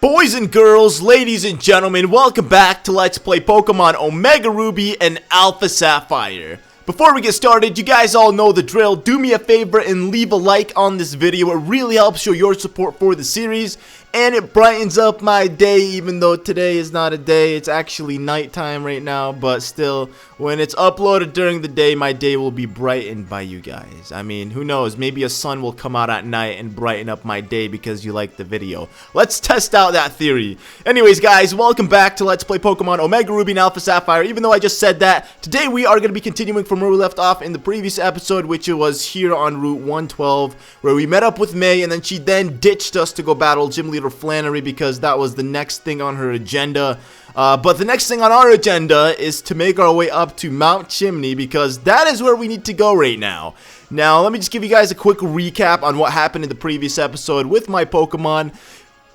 Boys and girls, ladies and gentlemen, welcome back to Let's Play Pokemon Omega Ruby and Alpha Sapphire. Before we get started, you guys all know the drill. Do me a favor and leave a like on this video. It really helps show your support for the series, and it brightens up my day, even though today is not a day. It's actually nighttime right now, but still, when it's uploaded during the day, my day will be brightened by you guys. I mean, who knows? Maybe a sun will come out at night and brighten up my day because you like the video. Let's test out that theory. Anyways, guys, welcome back to Let's Play Pokemon Omega Ruby and Alpha Sapphire. Even though I just said that, today we are going to be continuing from where we left off in the previous episode, which was here on Route 112, where we met up with May, and then she ditched us to go battle Gym Leader Flannery because that was the next thing on her agenda. But the next thing on our agenda is to make our way up to Mount Chimney, because that is where we need to go right now. Now, let me just give you guys a quick recap on what happened in the previous episode with my Pokemon.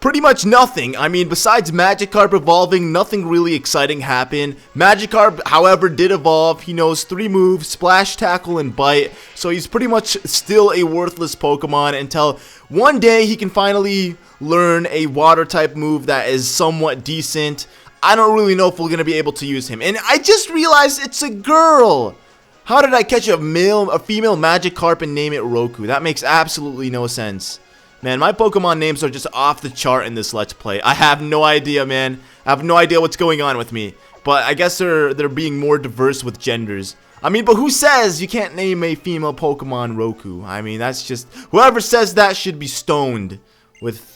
Pretty much nothing. I mean, besides Magikarp evolving, nothing really exciting happened. Magikarp, however, did evolve. He knows 3 moves: Splash, Tackle, and Bite. So he's pretty much still a worthless Pokemon until one day he can finally learn a Water-type move that is somewhat decent. I don't really know if we're going to be able to use him. And I just realized it's a girl. How did I catch a female Magikarp and name it Roku? That makes absolutely no sense. Man, my Pokemon names are just off the chart in this Let's Play. I have no idea, man. I have no idea what's going on with me. But I guess they're being more diverse with genders. I mean, but who says you can't name a female Pokemon Roku? I mean, that's just... whoever says that should be stoned with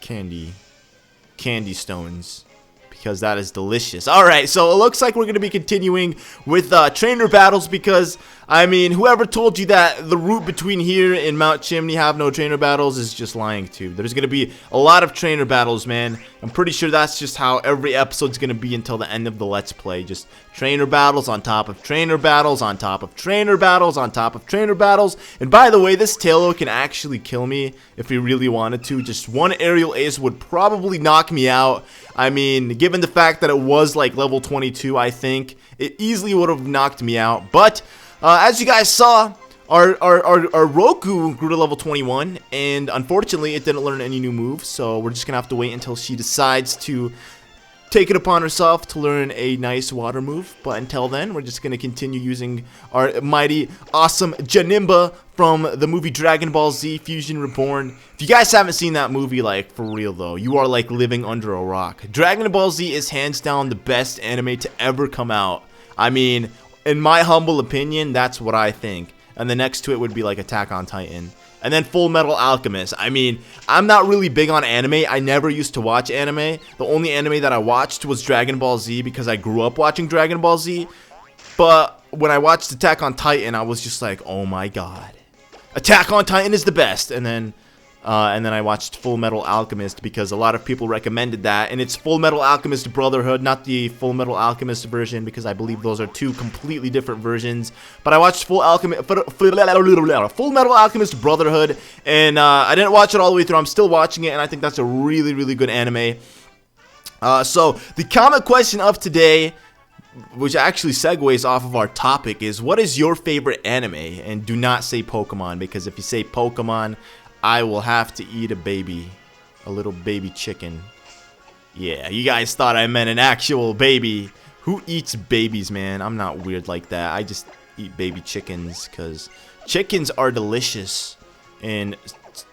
candy stones, because that is delicious. Alright, so it looks like we're going to be continuing with trainer battles, because, I mean, whoever told you that the route between here and Mount Chimney have no trainer battles is just lying to you. There's going to be a lot of trainer battles, man. I'm pretty sure that's just how every episode's going to be until the end of the Let's Play. Just trainer battles on top of trainer battles on top of trainer battles on top of trainer battles. And by the way, this Taillow can actually kill me if he really wanted to. Just one aerial ace would probably knock me out. I mean, given the fact that it was like level 22, I think it easily would have knocked me out. But as you guys saw, our Roku grew to level 21, and unfortunately it didn't learn any new moves, so we're just gonna have to wait until she decides to take it upon herself to learn a nice water move. But until then, we're just gonna continue using our mighty awesome Janimba from the movie Dragon Ball Z Fusion Reborn. If you guys haven't seen that movie, like, for real though, you are like living under a rock. Dragon Ball Z is hands down the best anime to ever come out. I mean, in my humble opinion, that's what I think. And the next to it would be like Attack on Titan. And then Full Metal Alchemist. I mean, I'm not really big on anime. I never used to watch anime. The only anime that I watched was Dragon Ball Z because I grew up watching Dragon Ball Z. But when I watched Attack on Titan, I was just like, oh my god. Attack on Titan is the best. And then I watched Full Metal Alchemist because a lot of people recommended that. And it's Full Metal Alchemist Brotherhood, not the Full Metal Alchemist version, because I believe those are 2 completely different versions. But I watched Full Metal Alchemist Brotherhood, and I didn't watch it all the way through. I'm still watching it, and I think that's a really, really good anime. So the comment question of today, which actually segues off of our topic, is what is your favorite anime? And do not say Pokemon, because if you say Pokemon, I will have to eat a little baby chicken. Yeah, you guys thought I meant an actual baby. Who eats babies, man? I'm not weird like that. I just eat baby chickens because chickens are delicious and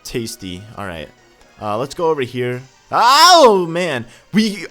tasty. Alright, let's go over here. Oh, man. We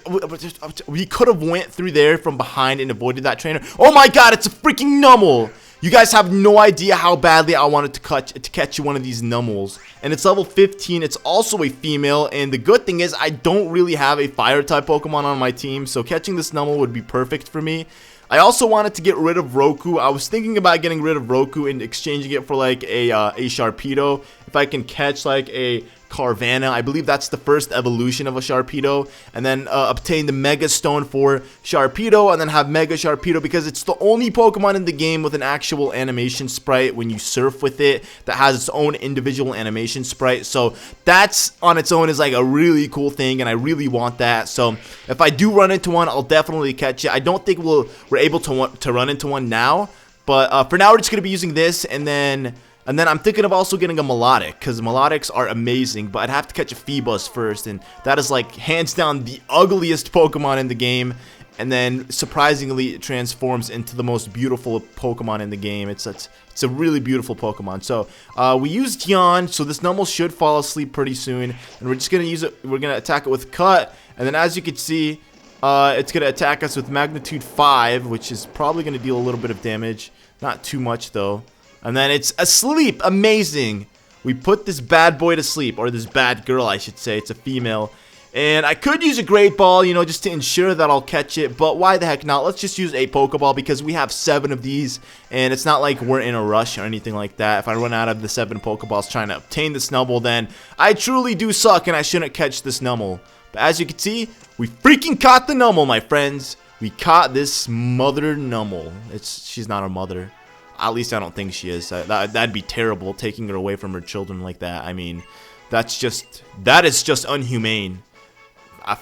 could have went through there from behind and avoided that trainer. Oh my god, it's a freaking Numel! You guys have no idea how badly I wanted to catch one of these Numels. And it's level 15. It's also a female. And the good thing is I don't really have a Fire-type Pokemon on my team. So catching this Numel would be perfect for me. I also wanted to get rid of Roku. I was thinking about getting rid of Roku and exchanging it for like a Sharpedo. If I can catch like a Carvanha, I believe that's the first evolution of a Sharpedo, and then obtain the Mega Stone for Sharpedo, and then have Mega Sharpedo, because it's the only Pokemon in the game with an actual animation sprite when you surf with it that has its own individual animation sprite. So that's on its own is like a really cool thing, and I really want that. So if I do run into one, I'll definitely catch it. I don't think we're able to run into one now, but for now we're just gonna be using this, and then And then I'm thinking of also getting a Melodic, because Melodics are amazing, but I'd have to catch a Phoebus first, and that is like hands down the ugliest Pokemon in the game. And then surprisingly it transforms into the most beautiful Pokemon in the game. It's a really beautiful Pokemon. So we used Yawn, so this Numel should fall asleep pretty soon, and we're just gonna use it. We're gonna attack it with Cut, and then as you can see, it's gonna attack us with Magnitude 5, which is probably gonna deal a little bit of damage, not too much though. And then it's asleep. Amazing. We put this bad boy to sleep, or this bad girl, I should say. It's a female. And I could use a Great Ball, you know, just to ensure that I'll catch it, but why the heck not? Let's just use a Pokeball because we have 7 of these, and it's not like we're in a rush or anything like that. If I run out of the 7 Pokeballs trying to obtain the Snubbull, then I truly do suck and I shouldn't catch this Numel. But as you can see, we freaking caught the Numel, my friends. We caught this mother Numel. She's not a mother. At least I don't think she is. That'd be terrible, taking her away from her children like that. I mean, that is just unhumane.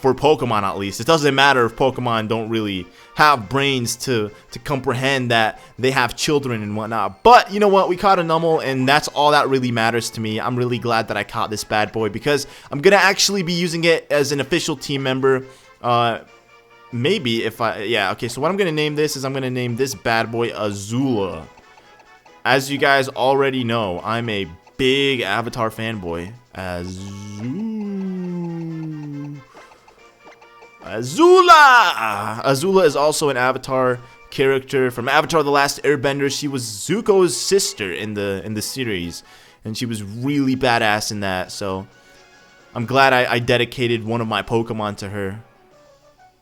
For Pokemon, at least. It doesn't matter if Pokemon don't really have brains to comprehend that they have children and whatnot. But, you know what? We caught a Numel, and that's all that really matters to me. I'm really glad that I caught this bad boy, because I'm going to actually be using it as an official team member. Maybe if yeah, okay, so what I'm going to name this is I'm going to name this bad boy Azula. As you guys already know, I'm a big Avatar fanboy. Azula! Azula is also an Avatar character from Avatar: The Last Airbender. She was Zuko's sister in the series, and she was really badass in that. So I'm glad I dedicated one of my Pokemon to her.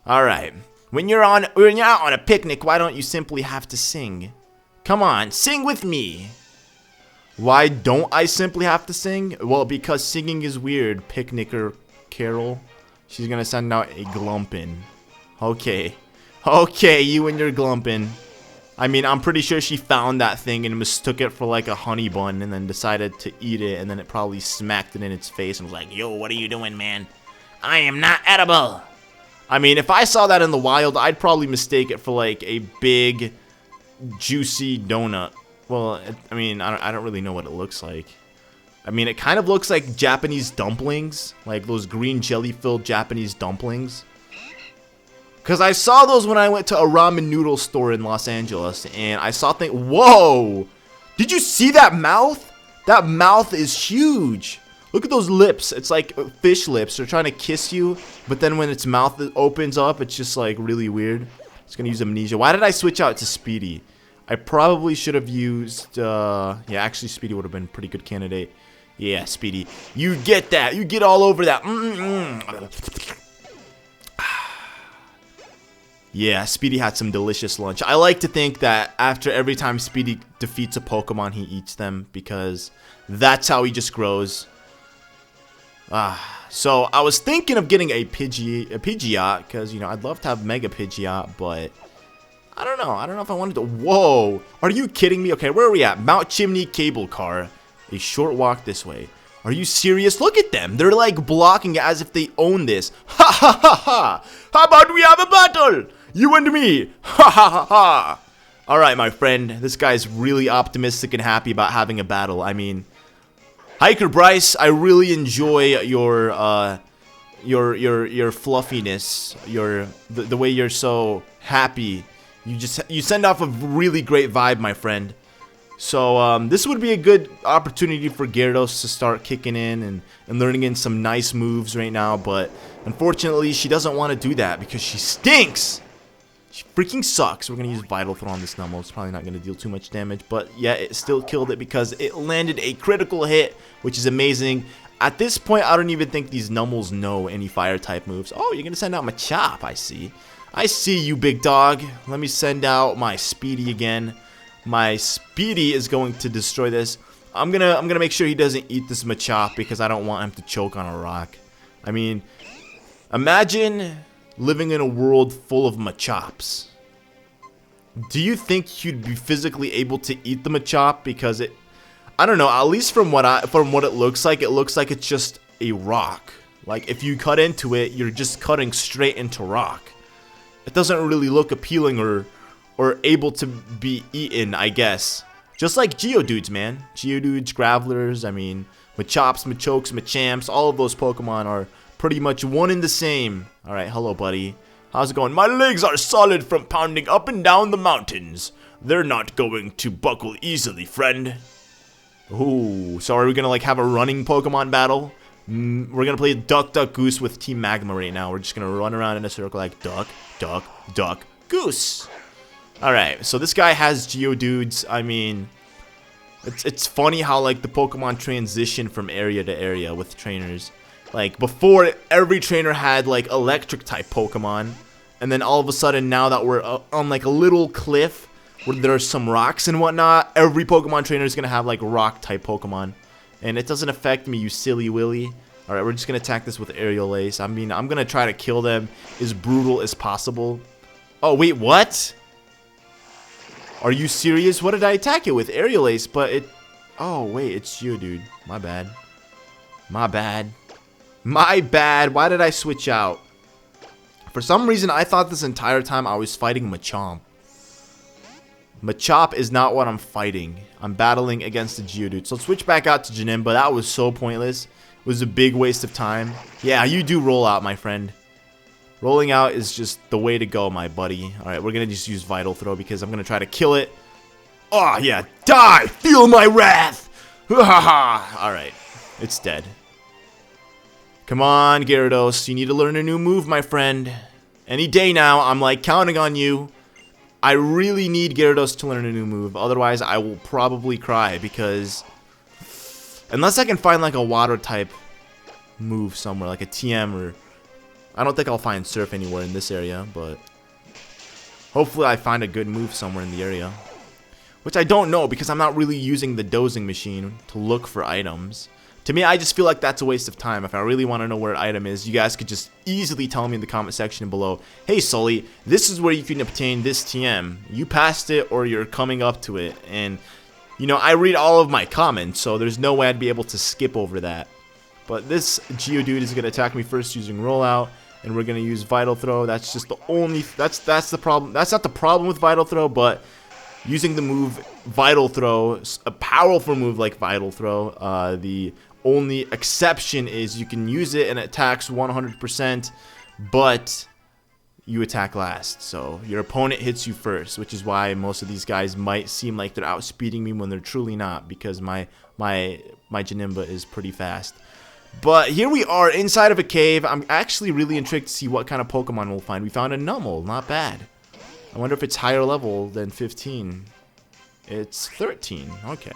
All right, when you're out on a picnic, why don't you simply have to sing? Come on, sing with me. Why don't I simply have to sing? Well, because singing is weird. Picnic or carol. She's gonna send out a Glumpin. Okay. Okay, you and your Glumpin. I mean, I'm pretty sure she found that thing and mistook it for like a honey bun and then decided to eat it, and then it probably smacked it in its face and was like, yo, what are you doing, man? I am not edible. I mean, if I saw that in the wild, I'd probably mistake it for like a big, juicy donut. Well, I mean, I don't really know what it looks like. I mean, it kind of looks like Japanese dumplings, like those green jelly-filled Japanese dumplings. Because I saw those when I went to a ramen noodle store in Los Angeles, and I saw things. Whoa! Did you see that mouth? That mouth is huge. Look at those lips. It's like fish lips. They're trying to kiss you, but then when its mouth opens up, it's just like really weird. It's gonna use Amnesia. Why did I switch out to Speedy? I probably should have used. Yeah, actually, Speedy would have been a pretty good candidate. Yeah, Speedy. You get that. You get all over that. Yeah, Speedy had some delicious lunch. I like to think that after every time Speedy defeats a Pokemon, he eats them, because that's how he just grows. So I was thinking of getting a Pidgeot, because, you know, I'd love to have Mega Pidgeot, but I don't know. I don't know if I wanted to. Whoa. Are you kidding me? Okay, where are we at? Mount Chimney Cable Car. A short walk this way. Are you serious? Look at them. They're like blocking it as if they own this. Ha ha ha ha. How about we have a battle? You and me. Ha ha ha ha. Alright, my friend. This guy's really optimistic and happy about having a battle. I mean, Hiker Bryce, I really enjoy your fluffiness. The way you're so happy. You send off a really great vibe, my friend. So this would be a good opportunity for Gyarados to start kicking in and learning in some nice moves right now, but unfortunately she doesn't want to do that because she stinks! She freaking sucks. We're going to use Vital Throw on this Numel. It's probably not going to deal too much damage, but yeah, it still killed it because it landed a critical hit, which is amazing. At this point, I don't even think these Numels know any fire type moves. Oh, you're going to send out Machop, I see. I see you, big dog. Let me send out my Speedy again. My Speedy is going to destroy this. I'm gonna make sure he doesn't eat this Machop because I don't want him to choke on a rock. I mean, imagine living in a world full of Machops. Do you think you'd be physically able to eat the Machop? Because I don't know. At least from what it looks like it's just a rock. Like if you cut into it, you're just cutting straight into rock. It doesn't really look appealing or able to be eaten, I guess. Just like Geodudes, man. Geodudes, Gravelers, I mean, Machops, Machokes, Machamps, all of those Pokemon are pretty much one and the same. Alright, hello, buddy. How's it going? My legs are solid from pounding up and down the mountains. They're not going to buckle easily, friend. Ooh, so are we gonna like have a running Pokemon battle? We're gonna play Duck, Duck, Goose with Team Magma right now. We're just gonna run around in a circle like Duck, Duck, Duck, Goose. Alright, so this guy has Geodudes. I mean, it's funny how like the Pokemon transition from area to area with trainers. Like before, every trainer had like electric type Pokemon, and then all of a sudden now that we're on like a little cliff where there's some rocks and whatnot, every Pokemon trainer is gonna have like rock type Pokemon, and it doesn't affect me, you silly willy. Alright, we're just gonna attack this with Aerial Ace. I mean, I'm gonna try to kill them as brutal as possible. Oh wait, what? Are you serious? What did I attack it with? Aerial Ace, but it... Oh, wait, it's Geodude. My bad. My bad. My bad. Why did I switch out? For some reason, I thought this entire time I was fighting Machamp. Machop is not what I'm fighting. I'm battling against the Geodude. So let's switch back out to Janemba. That was so pointless. It was a big waste of time. Yeah, you do roll out, my friend. Rolling out is just the way to go, my buddy. Alright, we're going to just use Vital Throw because I'm going to try to kill it. Oh, yeah. Die! Feel my wrath! Alright. It's dead. Come on, Gyarados. You need to learn a new move, my friend. Any day now, I'm like counting on you. I really need Gyarados to learn a new move. Otherwise, I will probably cry because... Unless I can find like a water type move somewhere, like a TM or... I don't think I'll find Surf anywhere in this area, but hopefully I find a good move somewhere in the area. Which I don't know because I'm not really using the dozing machine to look for items. To me, I just feel like that's a waste of time. If I really want to know where an item is, you guys could just easily tell me in the comment section below, hey Sully, this is where you can obtain this TM. You passed it or you're coming up to it. And, you know, I read all of my comments, so there's no way I'd be able to skip over that. But this Geodude is going to attack me first using Rollout. And we're gonna use Vital Throw. That's just the only. That's the problem. That's not the problem with Vital Throw, but using the move Vital Throw, a powerful move like Vital Throw. The only exception is you can use it and it attacks 100%, but you attack last. So your opponent hits you first, which is why most of these guys might seem like they're outspeeding me when they're truly not, because my Janemba is pretty fast. But here we are inside of a cave. I'm actually really intrigued to see what kind of Pokemon we'll find. We found a Numel, not bad. I wonder if it's higher level than 15. It's 13, okay.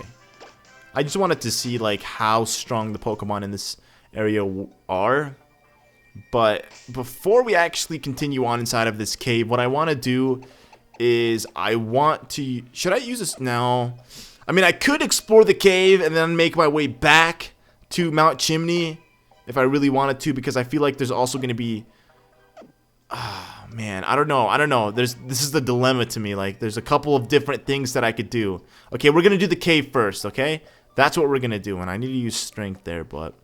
I just wanted to see like how strong the Pokemon in this area are. But before we actually continue on inside of this cave, what I want to do is I want to... Should I use this now? I mean, I could explore the cave and then make my way back to Mount Chimney if I really wanted to, because I feel like there's also going to be... man, I don't know. This is the dilemma to me. Like, there's a couple of different things that I could do. Okay, we're going to do the cave first, okay? That's what we're going to do, and I need to use strength there, but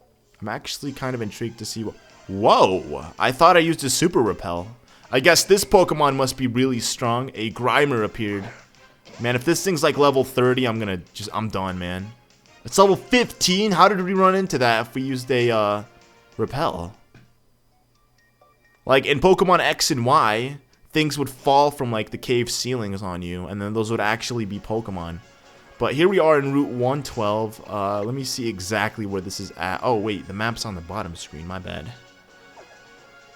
I'm actually kind of intrigued to see what... Whoa! I thought I used a Super Repel. I guess this Pokemon must be really strong. A Grimer appeared. Man, if this thing's like level 30, I'm done, man. It's level 15? How did we run into that if we used a Repel? Like in Pokemon X and Y, things would fall from like the cave ceilings on you, and then those would actually be Pokemon. But here we are in Route 112. Let me see exactly where this is at. Oh wait, the map's on the bottom screen, my bad.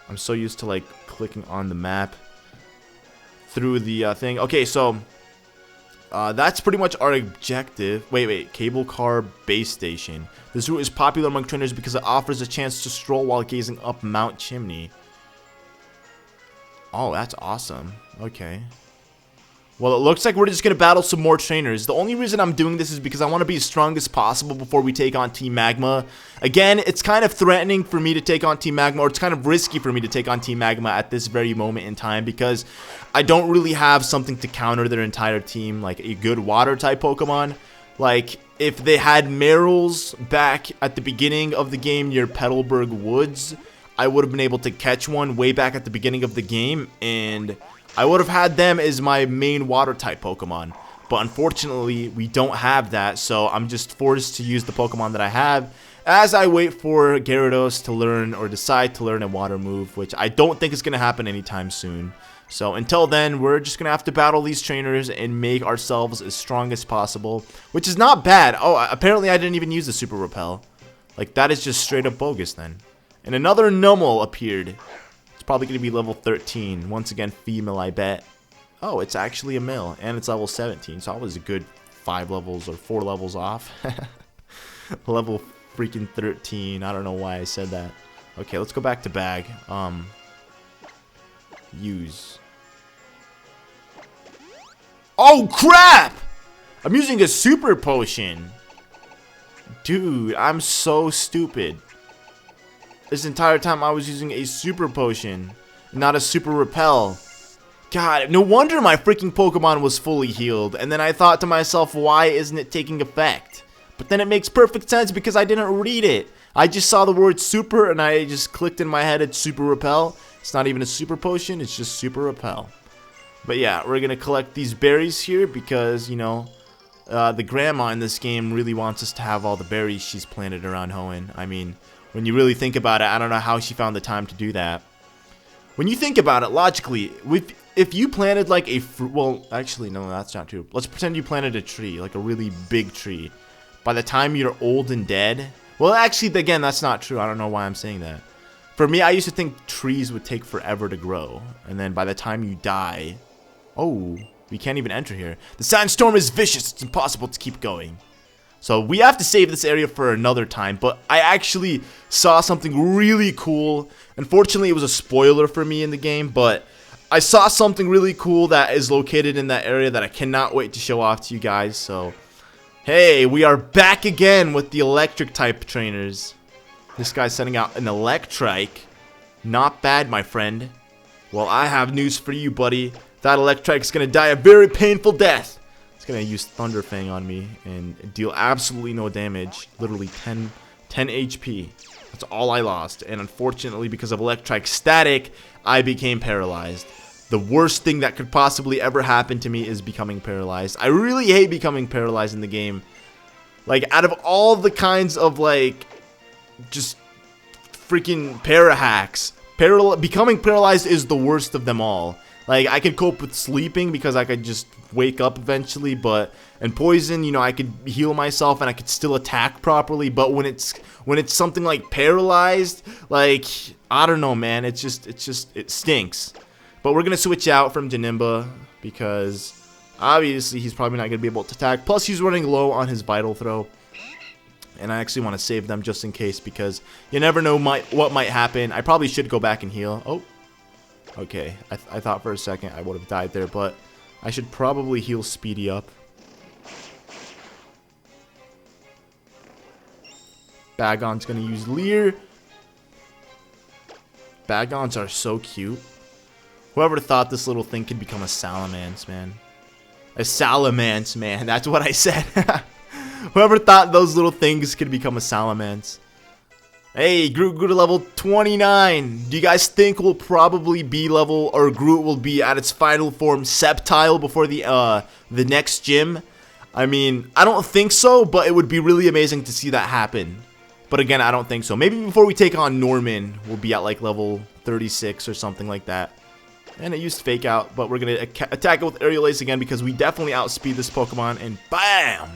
I'm so used to like clicking on the map through the thing. Okay, so that's pretty much our objective. Wait, Cable Car Base Station. This route is popular among trainers because it offers a chance to stroll while gazing up Mount Chimney. Oh, that's awesome. Okay. Well, it looks like we're just going to battle some more trainers. The only reason I'm doing this is because I want to be as strong as possible before we take on Team Magma. Again, it's kind of threatening for me to take on Team Magma, or it's kind of risky for me to take on Team Magma at this very moment in time, because I don't really have something to counter their entire team, like a good water-type Pokemon. Like, if they had Meryl's back at the beginning of the game near Petalburg Woods, I would have been able to catch one way back at the beginning of the game, and I would have had them as my main water-type Pokemon. But unfortunately, we don't have that, so I'm just forced to use the Pokemon that I have as I wait for Gyarados to learn or decide to learn a water move, which I don't think is going to happen anytime soon. So until then, we're just going to have to battle these trainers and make ourselves as strong as possible, which is not bad. Oh, apparently I didn't even use the Super Repel. Like, that is just straight up bogus then. And another Numel appeared. It's probably going to be level 13. Once again, female, I bet. Oh, it's actually a male, and it's level 17, so I was a good 5 levels or 4 levels off. Level freaking 13. I don't know why I said that. Okay, let's go back to bag. Use. Oh, crap! I'm using a super potion. Dude, I'm so stupid. This entire time I was using a super potion, not a super repel. God, no wonder my freaking Pokemon was fully healed. And then I thought to myself, why isn't it taking effect? But then it makes perfect sense because I didn't read it. I just saw the word super and I just clicked in my head it's super repel. It's not even a super potion, it's just super repel. But yeah, we're gonna collect these berries here because, you know, the grandma in this game really wants us to have all the berries she's planted around Hoenn. I mean, when you really think about it, I don't know how she found the time to do that. When you think about it logically, if you planted like a fruit, well, actually, no, that's not true. Let's pretend you planted a tree, like a really big tree. By the time you're old and dead, well, actually, again, that's not true. I don't know why I'm saying that. For me, I used to think trees would take forever to grow. And then by the time you die, oh, we can't even enter here. The sandstorm is vicious. It's impossible to keep going. So we have to save this area for another time, but I actually saw something really cool. Unfortunately, it was a spoiler for me in the game, but I saw something really cool that is located in that area that I cannot wait to show off to you guys. So, hey, we are back again with the electric type trainers. This guy's sending out an Electrike. Not bad, my friend. Well, I have news for you, buddy. That Electrike is going to die a very painful death. It's going to use Thunder Fang on me and deal absolutely no damage. Literally 10 HP. That's all I lost. And unfortunately, because of Electrike static, I became paralyzed. The worst thing that could possibly ever happen to me is becoming paralyzed. I really hate becoming paralyzed in the game. Like, out of all the kinds of, like, just freaking para hacks, becoming paralyzed is the worst of them all. Like, I could cope with sleeping because I could just wake up eventually, and poison, you know, I could heal myself and I could still attack properly. But when it's something like paralyzed, like, I don't know, man, it stinks. But we're gonna switch out from Janimba because obviously he's probably not gonna be able to attack. Plus, he's running low on his Vital Throw, and I actually want to save them just in case because you never know what might happen. I probably should go back and heal. Oh. Okay, I thought for a second I would have died there, but I should probably heal Speedy up. Bagon's gonna use Leer. Bagons are so cute. Whoever thought this little thing could become a Salamence, man. A Salamence, man. That's what I said. Whoever thought those little things could become a Salamence. Hey, Groot grew to level 29. Do you guys think we'll probably be level, or Groot will be at its final form Sceptile before the next gym? I mean, I don't think so, but it would be really amazing to see that happen. But again, I don't think so. Maybe before we take on Norman, we'll be at like level 36 or something like that. And it used Fake Out, but we're going to attack it with Aerial Ace again because we definitely outspeed this Pokemon, and BAM!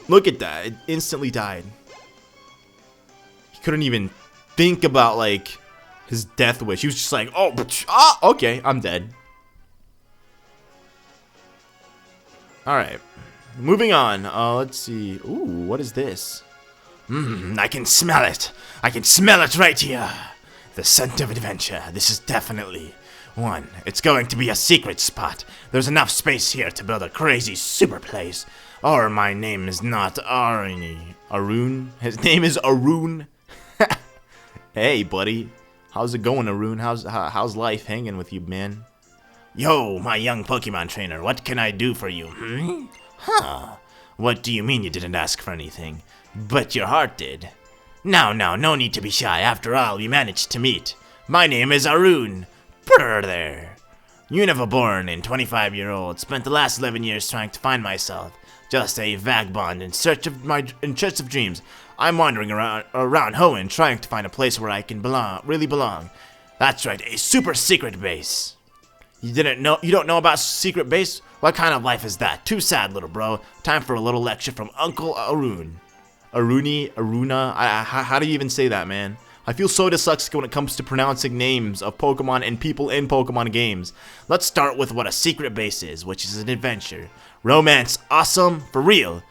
Look at that, it instantly died. Couldn't even think about like his death wish. He was just like, oh, okay, I'm dead. All right, moving on. Let's see. Ooh, what is this? I can smell it. I can smell it right here. The scent of adventure. This is definitely one. It's going to be a secret spot. There's enough space here to build a crazy super place. Or my name is not Arun. His name is Arun. Hey, buddy. How's it going, Arun? How's life hanging with you, man? Yo, my young Pokemon trainer, what can I do for you? Huh? What do you mean you didn't ask for anything? But your heart did. No need to be shy. After all, we managed to meet. My name is Arun. Put her there. Univa-born and 25-year-old, spent the last 11 years trying to find myself. Just a vagabond in search of dreams. I'm wandering around Hoenn, trying to find a place where I can really belong. That's right, a super secret base. You don't know about secret base? What kind of life is that? Too sad, little bro. Time for a little lecture from Uncle Arun. Aruna? How do you even say that, man? I feel so dyslexic when it comes to pronouncing names of Pokemon and people in Pokemon games. Let's start with what a secret base is, which is an adventure. Romance, awesome, for real.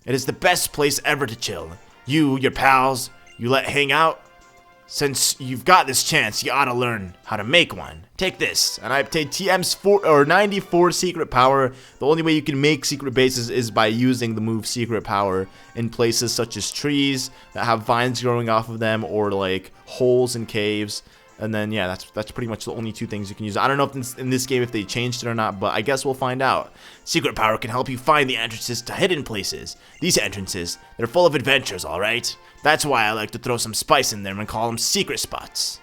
It is the best place ever to chill. You, your pals, you let hang out. Since you've got this chance, you ought to learn how to make one. Take this, and I obtained TM's 94 secret power. The only way you can make secret bases is by using the move secret power in places such as trees that have vines growing off of them, or like holes in caves. And then yeah, that's pretty much the only two things you can use. I don't know if in this game if they changed it or not, but I guess we'll find out. Secret power can help you find the entrances to hidden places. These entrances, they're full of adventures, alright? That's why I like to throw some spice in them and call them secret spots.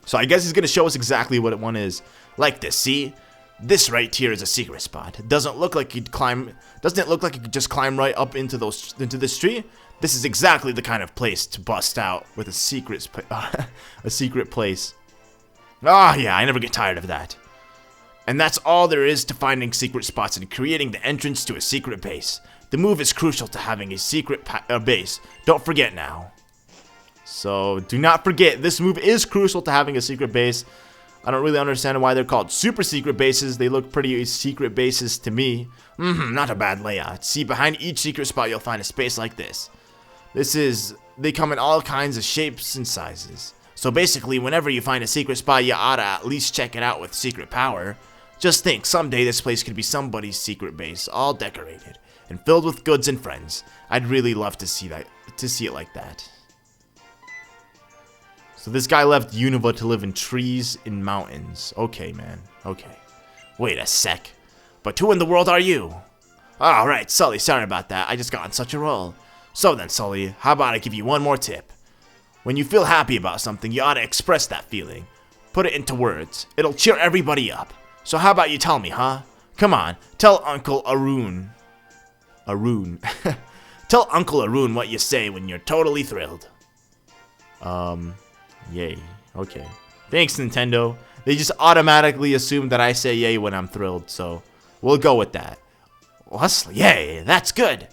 So I guess he's gonna show us exactly what one is. Like this, see? This right here is a secret spot. It doesn't look like you'd climb. Doesn't it look like you could just climb right up into this tree? This is exactly the kind of place to bust out with a secret place. Ah, yeah, I never get tired of that. And that's all there is to finding secret spots and creating the entrance to a secret base. The move is crucial to having a secret base. Don't forget now. So, do not forget, this move is crucial to having a secret base. I don't really understand why they're called super secret bases. They look pretty secret bases to me. Not a bad layout. See, behind each secret spot you'll find a space like this. They come in all kinds of shapes and sizes. So basically, whenever you find a secret spot, you ought to at least check it out with secret power. Just think, someday this place could be somebody's secret base, all decorated and filled with goods and friends. I'd really love to see it like that. So this guy left Unova to live in trees in mountains. Okay, man. Okay. Wait a sec. But who in the world are you? Alright, Sully, sorry about that. I just got on such a roll. So then, Sully, how about I give you one more tip? When you feel happy about something, you ought to express that feeling. Put it into words. It'll cheer everybody up. So how about you tell me, huh? Come on, tell Uncle Arun. Tell Uncle Arun what you say when you're totally thrilled. Yay. Okay. Thanks, Nintendo. They just automatically assume that I say yay when I'm thrilled, so we'll go with that. Leslie, yay, that's good.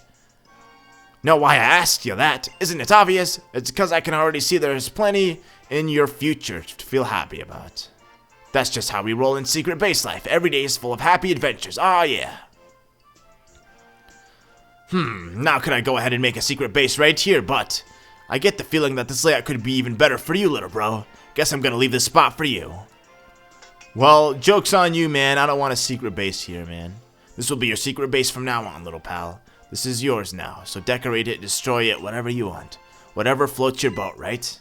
Know why I asked you that? Isn't it obvious? It's because I can already see there's plenty in your future to feel happy about. That's just how we roll in secret base life. Every day is full of happy adventures. Ah, yeah. Now could I go ahead and make a secret base right here, but I get the feeling that this layout could be even better for you, little bro. Guess I'm gonna leave this spot for you. Well, joke's on you, man. I don't want a secret base here, man. This will be your secret base from now on, little pal. This is yours now, so decorate it, destroy it, whatever you want. Whatever floats your boat, right?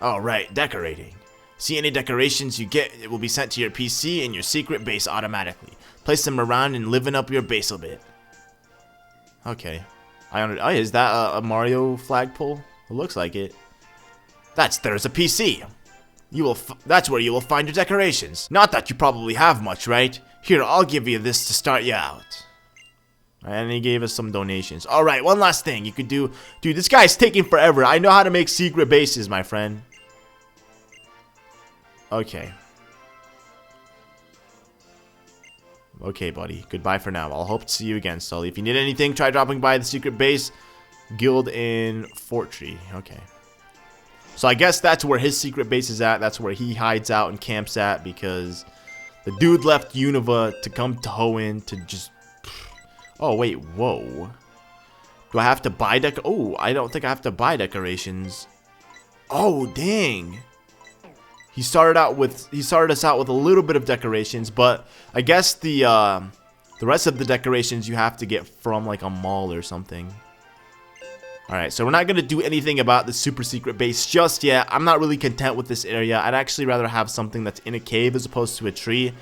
Alright, decorating. See any decorations you get, it will be sent to your PC and your secret base automatically. Place them around and liven up your base a bit. Okay. Oh, is that a Mario flagpole? It looks like it. There's a PC. That's where you will find your decorations. Not that you probably have much, right? Here, I'll give you this to start you out. And he gave us some donations. Alright, one last thing you could do. Dude, this guy's taking forever. I know how to make secret bases, my friend. Okay. Okay, buddy. Goodbye for now. I'll hope to see you again, Sully. If you need anything, try dropping by the secret base guild in Fort Tree. Okay. So I guess that's where his secret base is at. That's where he hides out and camps at, because the dude left Unova to come to Hoenn to just... Oh, wait, whoa. Do I have to buy Oh, I don't think I have to buy decorations. Oh, dang. He started us out with a little bit of decorations, but I guess the rest of the decorations you have to get from like a mall or something. Alright, so we're not going to do anything about the super secret base just yet. I'm not really content with this area. I'd actually rather have something that's in a cave as opposed to a tree,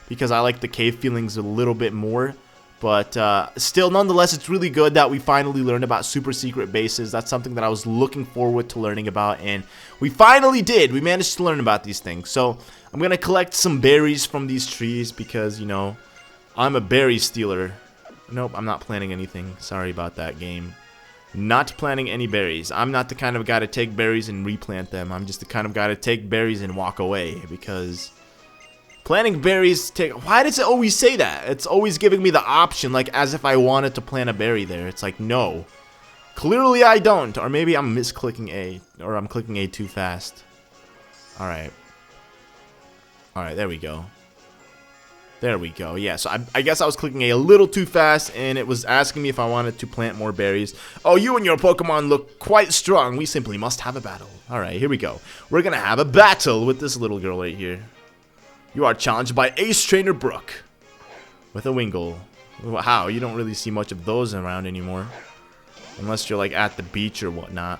because I like the cave feelings a little bit more. But still, nonetheless, it's really good that we finally learned about super secret bases. That's something that I was looking forward to learning about, and we finally did. We managed to learn about these things. So I'm going to collect some berries from these trees because, you know, I'm a berry stealer. Nope, I'm not planting anything. Sorry about that, game. Not planting any berries. I'm not the kind of guy to take berries and replant them. I'm just the kind of guy to take berries and walk away because planting berries why does it always say that? It's always giving me the option, like as if I wanted to plant a berry there. It's like, no. Clearly I don't. Or maybe I'm misclicking A. Or I'm clicking A too fast. Alright. Alright, there we go. There we go. Yeah, so I guess I was clicking A little too fast, and it was asking me if I wanted to plant more berries. Oh, you and your Pokemon look quite strong. We simply must have a battle. Alright, here we go. We're gonna have a battle with this little girl right here. You are challenged by Ace Trainer Brooke with a Wingull. Wow, you don't really see much of those around anymore. Unless you're like at the beach or whatnot.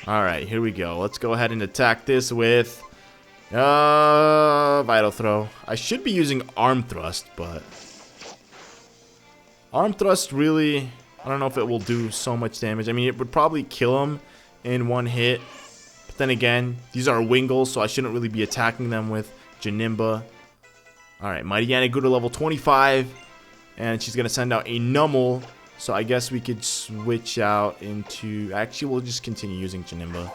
Alright, here we go. Let's go ahead and attack this with Vital Throw. I should be using Arm Thrust, but Arm Thrust really, I don't know if it will do so much damage. I mean, it would probably kill him in one hit. But then again, these are Wingulls, so I shouldn't really be attacking them with Janimba. Alright, Mighty Anna grew to level 25. And she's going to send out a Numel. So I guess we could switch out into... Actually, we'll just continue using Janimba.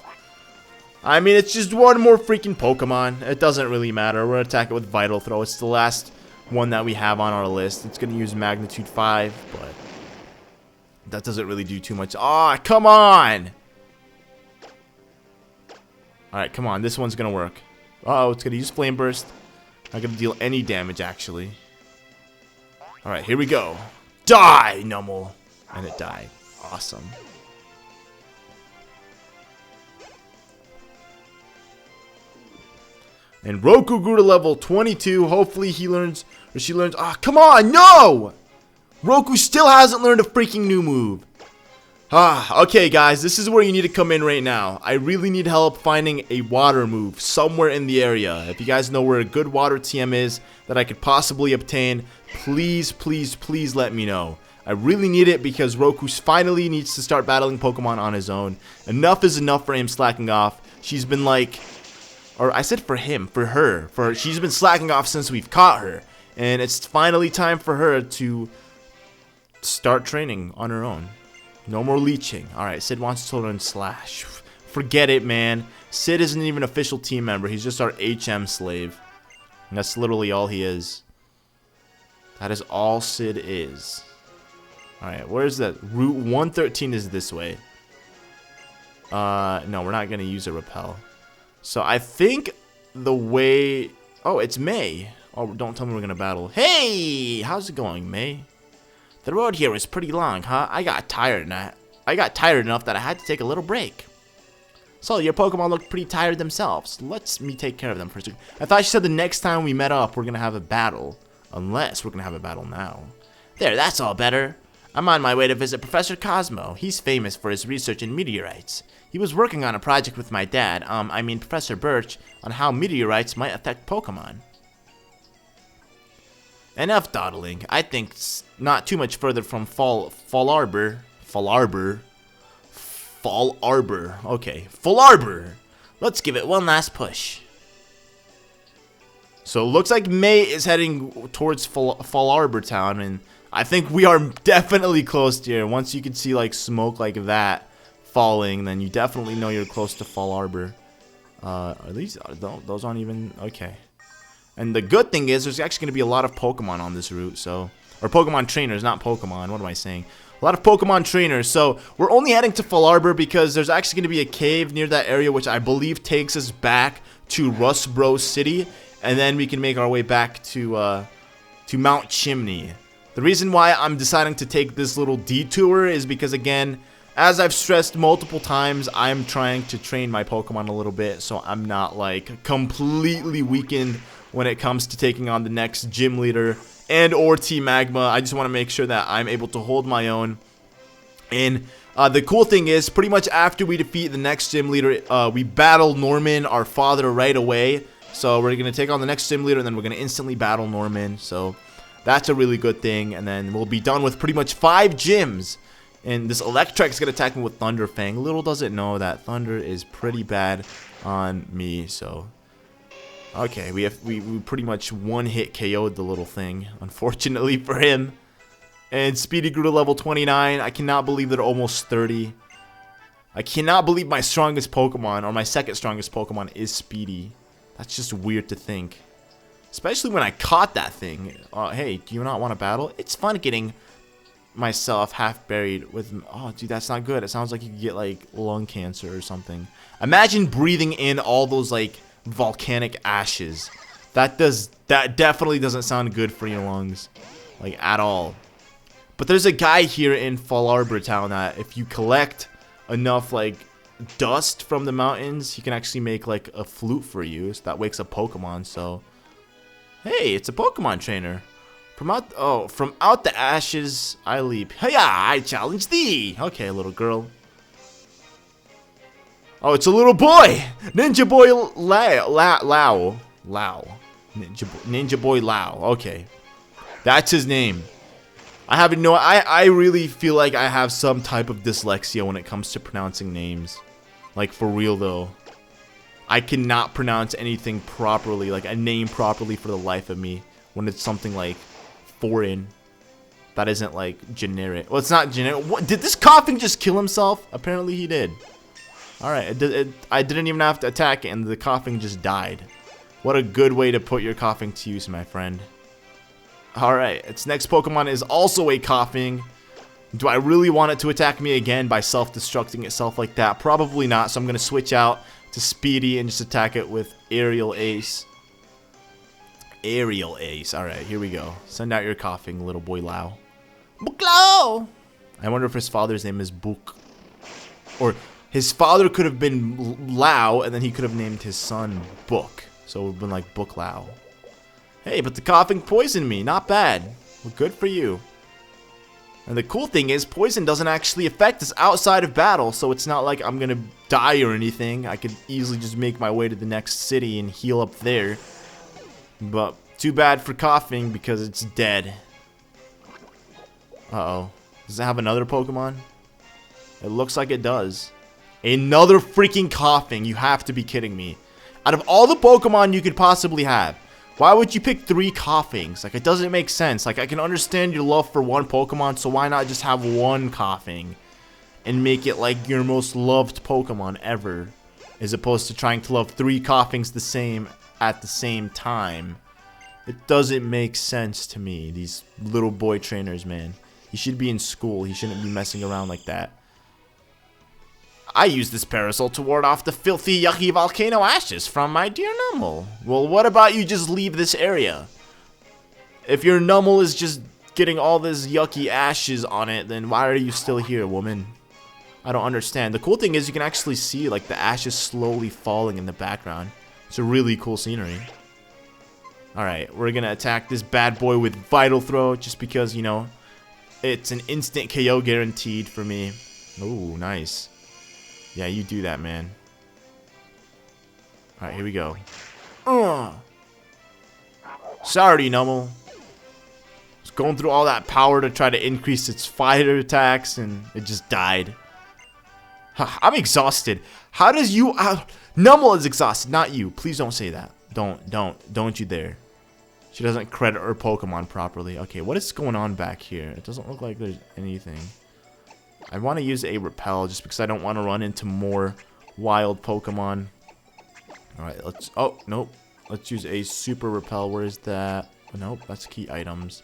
I mean, it's just one more freaking Pokemon. It doesn't really matter. We're going to attack it with Vital Throw. It's the last one that we have on our list. It's going to use Magnitude 5, but that doesn't really do too much. Aw, come on! Alright, come on. This one's going to work. Uh-oh, it's going to use Flame Burst. Not going to deal any damage, actually. Alright, here we go. Die, Numel! And it died. Awesome. And Roku grew to level 22. Hopefully he learns, or she learns. Ah, come on, no! Roku still hasn't learned a freaking new move. Ah, okay, guys, this is where you need to come in right now. I really need help finding a water move somewhere in the area. If you guys know where a good water TM is that I could possibly obtain, please, please, please let me know. I really need it because Roku finally needs to start battling Pokemon on his own. Enough is enough for him slacking off. She's been like... Or I said for him, for her. She's been slacking off since we've caught her. And it's finally time for her to start training on her own. No more leeching. Alright, Sid wants to learn Slash. Forget it, man. Sid isn't even an official team member. He's just our HM slave. And that's literally all he is. That is all Sid is. Alright, where's that? Route 113 is this way. No, we're not going to use a Repel. So I think the way... Oh, it's May. Oh, don't tell me we're going to battle. Hey! How's it going, May? The road here is pretty long, huh? I got tired enough that I had to take a little break. So, your Pokemon look pretty tired themselves. Let me take care of them for a second. I thought you said the next time we met up, we're going to have a battle. Unless we're going to have a battle now. There, that's all better. I'm on my way to visit Professor Cosmo. He's famous for his research in meteorites. He was working on a project with my dad, Professor Birch, on how meteorites might affect Pokemon. Enough dawdling. I think it's not too much further from Fallarbor. Okay, Fallarbor. Let's give it one last push. So it looks like May is heading towards Fallarbor town, and I think we are definitely close to here. Once you can see like smoke like that falling, then you definitely know you're close to Fallarbor. Those aren't even okay. And the good thing is there's actually going to be a lot of Pokemon on this route, so... Or Pokemon trainers, not Pokemon. What am I saying? A lot of Pokemon trainers. So we're only heading to Fallarbor because there's actually going to be a cave near that area, which I believe takes us back to Rustbro City. And then we can make our way back to Mount Chimney. The reason why I'm deciding to take this little detour is because, again, as I've stressed multiple times, I'm trying to train my Pokemon a little bit. So I'm not, like, completely weakened when it comes to taking on the next gym leader and or Team Magma. I just want to make sure that I'm able to hold my own. And the cool thing is, pretty much after we defeat the next gym leader, we battle Norman, our father, right away. So we're going to take on the next gym leader, and then we're going to instantly battle Norman. So That's a really good thing. And then we'll be done with pretty much 5 gyms. And this Electrek's gonna attack me with Thunder Fang. Little does it know that Thunder is pretty bad on me. So, okay, we pretty much one-hit KO'd the little thing, unfortunately for him. And Speedy grew to level 29. I cannot believe they're almost 30. I cannot believe my strongest Pokemon, or my second strongest Pokemon, is Speedy. That's just weird to think. Especially when I caught that thing. Hey, do you not want to battle? It's fun getting myself half buried with... Oh, dude, that's not good. It sounds like you could get, like, lung cancer or something. Imagine breathing in all those, like, volcanic ashes. That definitely doesn't sound good for your lungs. Like, at all. But there's a guy here in Fallarbor town that if you collect enough, like, dust from the mountains, he can actually make, like, a flute for you. So that wakes up Pokemon, so... Hey, it's a Pokemon trainer. From out the ashes, I leap. Hiya, I challenge thee. Okay, little girl. Oh, it's a little boy. Ninja Boy Lao. Ninja Boy Lao. Okay. That's his name. I really feel like I have some type of dyslexia when it comes to pronouncing names. Like, for real, though. I cannot pronounce anything properly, like a name properly for the life of me, when it's something like foreign that isn't like generic. Well, it's not generic. What, did this coughing just kill himself? Apparently he did. Alright, I didn't even have to attack it, and the coughing just died. What a good way to put your coughing to use, my friend. Alright, its next Pokemon is also a coughing. Do I really want it to attack me again by self-destructing itself like that? Probably not, so I'm going to switch out to Speedy and just attack it with Aerial Ace. Aerial Ace. Alright, here we go. Send out your coughing, little boy Lao. Book Lao! I wonder if his father's name is Book. Or his father could have been Lao, and then he could have named his son Book. So it would have been like Book Lao. Hey, but the coughing poisoned me. Not bad. Well, good for you. And the cool thing is, poison doesn't actually affect us outside of battle, so it's not like I'm gonna die or anything. I could easily just make my way to the next city and heal up there. But too bad for coughing because it's dead. Uh-oh. Does it have another Pokemon? It looks like it does. Another freaking coughing. You have to be kidding me. Out of all the Pokemon you could possibly have, why would you pick 3 coughings? Like, it doesn't make sense. Like, I can understand your love for one Pokemon, so why not just have one coughing and make it like your most loved Pokemon ever, as opposed to trying to love 3 coughings the same at the same time? It doesn't make sense to me. These little boy trainers, man. He should be in school. He shouldn't be messing around like that. I use this parasol to ward off the filthy, yucky volcano ashes from my dear Numble. Well, what about you just leave this area? If your Numble is just getting all this yucky ashes on it, then why are you still here, woman? I don't understand. The cool thing is you can actually see, like, the ashes slowly falling in the background. It's a really cool scenery. Alright, we're gonna attack this bad boy with Vital Throw, just because, you know, it's an instant KO guaranteed for me. Ooh, nice. Yeah, you do that, man. Alright, here we go. Sorry, Numble. It's going through all that power to try to increase its fighter attacks, and it just died. I'm exhausted. How does you... Numble is exhausted, not you. Please don't say that. Don't you dare. She doesn't credit her Pokemon properly. Okay, what is going on back here? It doesn't look like there's anything. I want to use a Repel just because I don't want to run into more wild Pokemon. Alright, let's... Oh, nope. Let's use a Super Repel. Where is that? Oh, nope, that's key items.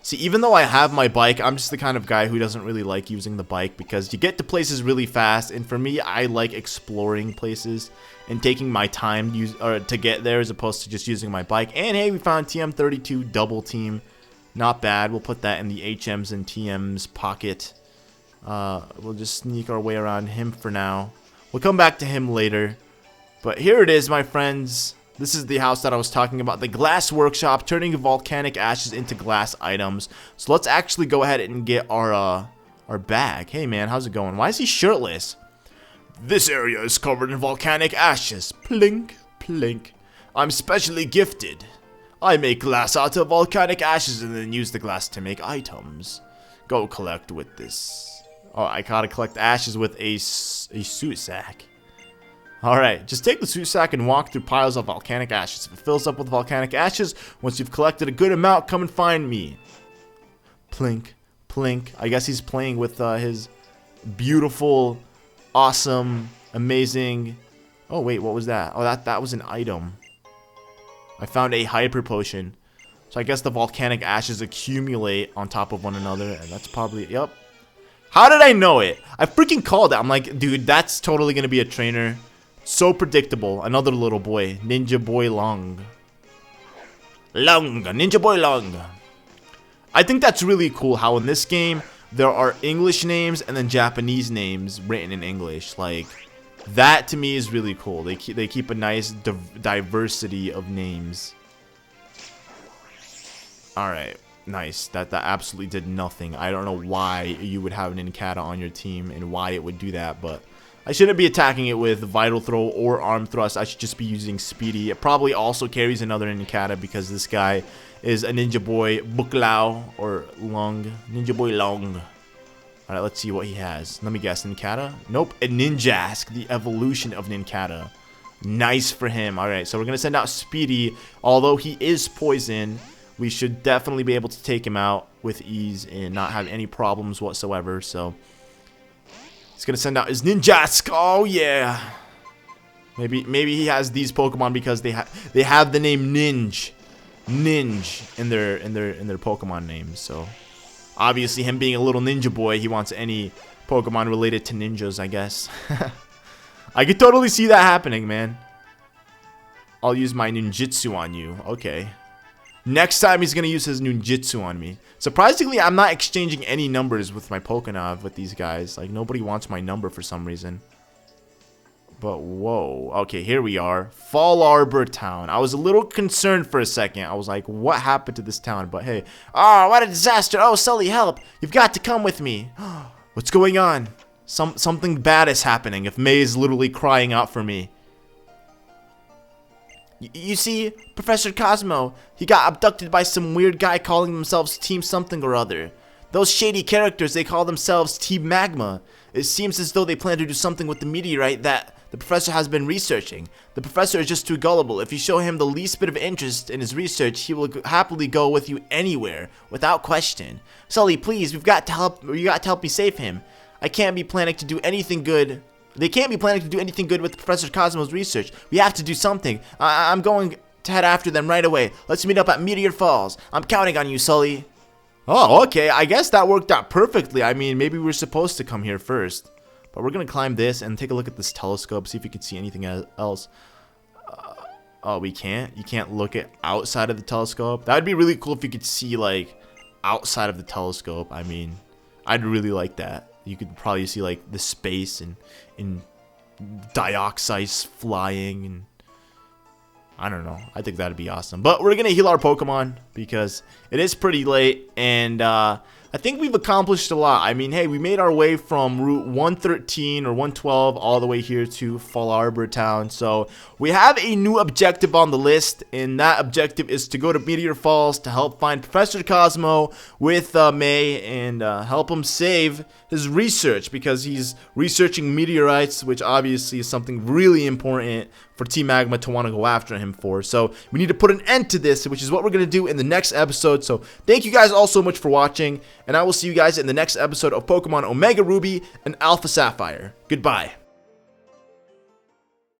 See, even though I have my bike, I'm just the kind of guy who doesn't really like using the bike because you get to places really fast, and for me, I like exploring places and taking my time to get there as opposed to just using my bike. And hey, we found TM32 Double Team. Not bad. We'll put that in the HM's and TM's pocket. We'll just sneak our way around him for now. We'll come back to him later. But here it is, my friends. This is the house that I was talking about. The glass workshop, turning volcanic ashes into glass items. So let's actually go ahead and get our bag. Hey man, how's it going? Why is he shirtless? This area is covered in volcanic ashes. Plink, plink. I'm specially gifted. I make glass out of volcanic ashes and then use the glass to make items. Go collect with this. Oh, I gotta collect ashes with a suit sack. Alright, just take the suit sack and walk through piles of volcanic ashes. If it fills up with volcanic ashes, once you've collected a good amount, come and find me. Plink, plink. I guess he's playing with his beautiful, awesome, amazing... Oh, wait, what was that? Oh, that was an item. I found a hyper potion. So I guess the volcanic ashes accumulate on top of one another, and that's probably... Yep. How did I know it? I freaking called it. I'm like, dude, that's totally gonna be a trainer. So predictable. Another little boy. Ninja Boy Long. Ninja Boy Long. I think that's really cool how in this game there are English names and then Japanese names written in English. Like, that to me is really cool. They keep a nice diversity of names. Alright. Nice. That absolutely did nothing. I don't know why you would have an Nincada on your team and why it would do that, but I shouldn't be attacking it with Vital Throw or Arm Thrust. I should just be using Speedy. It probably also carries another Nincada because this guy is a Ninja Boy Buklao or Long. Ninja Boy Long. Alright, let's see what he has. Let me guess. Nincada? Nope. A Ninjask, the evolution of Nincada. Nice for him. Alright, so we're going to send out Speedy. Although he is poison, we should definitely be able to take him out with ease and not have any problems whatsoever. So he's gonna send out his Ninjask. Oh yeah. Maybe he has these Pokemon because they have the name Ninja in their Pokemon names. So obviously him being a little ninja boy, he wants any Pokemon related to ninjas, I guess. I could totally see that happening, man. I'll use my ninjutsu on you. Okay. Next time he's going to use his ninjutsu on me. Surprisingly, I'm not exchanging any numbers with my Pokénav with these guys. Like, nobody wants my number for some reason. But, whoa. Okay, here we are. Fallarbor Town. I was a little concerned for a second. I was like, what happened to this town? But, hey. Oh, what a disaster. Oh, Sully, help. You've got to come with me. What's going on? Something bad is happening if May is literally crying out for me. You see, Professor Cosmo, he got abducted by some weird guy calling themselves Team something or other. Those shady characters, they call themselves Team Magma. It seems as though they plan to do something with the meteorite that the professor has been researching. The professor is just too gullible. If you show him the least bit of interest in his research, he will happily go with you anywhere, without question. Sully, please, you got to help me save him. I can't be planning to do anything good. They can't be planning to do anything good with Professor Cosmo's research. We have to do something. I'm going to head after them right away. Let's meet up at Meteor Falls. I'm counting on you, Sully. Oh, okay. I guess that worked out perfectly. I mean, maybe we're supposed to come here first. But we're going to climb this and take a look at this telescope, see if we can see anything else. Oh, we can't? You can't look at outside of the telescope? That would be really cool if you could see, like, outside of the telescope. I mean, I'd really like that. You could probably see like the space and dioxides flying, and I don't know. I think that'd be awesome. But we're gonna heal our Pokemon because it is pretty late, and I think we've accomplished a lot. I mean, hey, we made our way from Route 113 or 112 all the way here to Fallarbor Town. So we have a new objective on the list, and that objective is to go to Meteor Falls to help find Professor Cosmo with May and help him save his research, because he's researching meteorites, which obviously is something really important for Team Magma to want to go after him for. So we need to put an end to this, which is what we're going to do in the next episode. So thank you guys all so much for watching, and I will see you guys in the next episode of Pokemon Omega Ruby and Alpha Sapphire. Goodbye.